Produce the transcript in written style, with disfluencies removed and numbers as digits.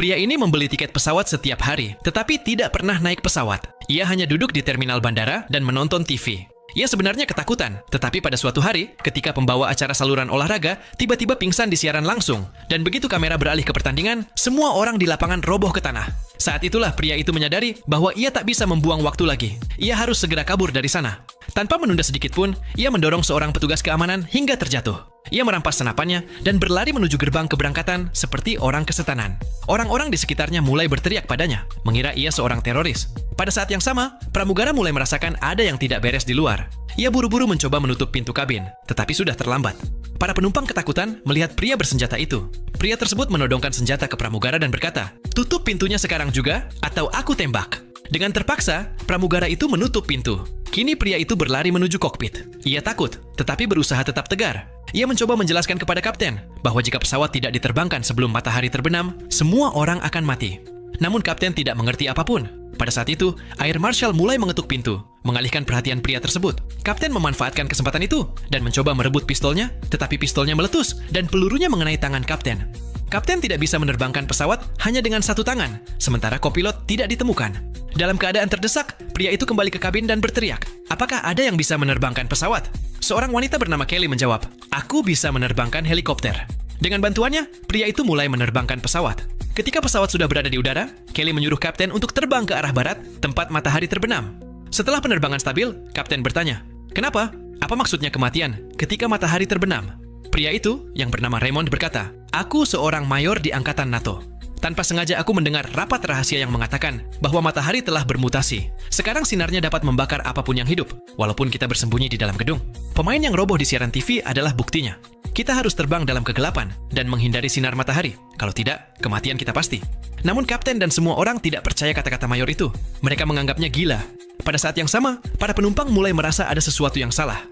Pria ini membeli tiket pesawat setiap hari, tetapi tidak pernah naik pesawat. Ia hanya duduk di terminal bandara dan menonton TV. Ia sebenarnya ketakutan, tetapi pada suatu hari, ketika pembawa acara saluran olahraga tiba-tiba pingsan di siaran langsung, dan begitu kamera beralih ke pertandingan, semua orang di lapangan roboh ke tanah. Saat itulah pria itu menyadari bahwa ia tak bisa membuang waktu lagi. Ia harus segera kabur dari sana. Tanpa menunda sedikit pun, ia mendorong seorang petugas keamanan hingga terjatuh. Ia merampas senapannya dan berlari menuju gerbang keberangkatan seperti orang kesetanan. Orang-orang di sekitarnya mulai berteriak padanya, mengira ia seorang teroris. Pada saat yang sama, pramugara mulai merasakan ada yang tidak beres di luar. Ia buru-buru mencoba menutup pintu kabin, tetapi sudah terlambat. Para penumpang ketakutan melihat pria bersenjata itu. Pria tersebut menodongkan senjata ke pramugara dan berkata, "Tutup pintunya sekarang juga, atau aku tembak." Dengan terpaksa, pramugara itu menutup pintu. Kini pria itu berlari menuju kokpit. Ia takut, tetapi berusaha tetap tegar. Ia mencoba menjelaskan kepada kapten bahwa jika pesawat tidak diterbangkan sebelum matahari terbenam, semua orang akan mati. Namun kapten tidak mengerti apapun. Pada saat itu, Air Marshal mulai mengetuk pintu, mengalihkan perhatian pria tersebut. Kapten memanfaatkan kesempatan itu dan mencoba merebut pistolnya, tetapi pistolnya meletus dan pelurunya mengenai tangan kapten. Kapten tidak bisa menerbangkan pesawat hanya dengan satu tangan, sementara kopilot tidak ditemukan. Dalam keadaan terdesak, pria itu kembali ke kabin dan berteriak, "Apakah ada yang bisa menerbangkan pesawat?" Seorang wanita bernama Kelly menjawab, "Aku bisa menerbangkan helikopter." Dengan bantuannya, pria itu mulai menerbangkan pesawat. Ketika pesawat sudah berada di udara, Kelly menyuruh kapten untuk terbang ke arah barat, tempat matahari terbenam. Setelah penerbangan stabil, kapten bertanya, "Kenapa? Apa maksudnya kematian ketika matahari terbenam?" Pria itu, yang bernama Raymond, berkata, "Aku seorang mayor di Angkatan NATO. Tanpa sengaja aku mendengar rapat rahasia yang mengatakan bahwa matahari telah bermutasi. Sekarang sinarnya dapat membakar apapun yang hidup, walaupun kita bersembunyi di dalam gedung. Pemain yang roboh di siaran TV adalah buktinya. Kita harus terbang dalam kegelapan dan menghindari sinar matahari. Kalau tidak, kematian kita pasti." Namun kapten dan semua orang tidak percaya kata-kata mayor itu. Mereka menganggapnya gila. Pada saat yang sama, para penumpang mulai merasa ada sesuatu yang salah.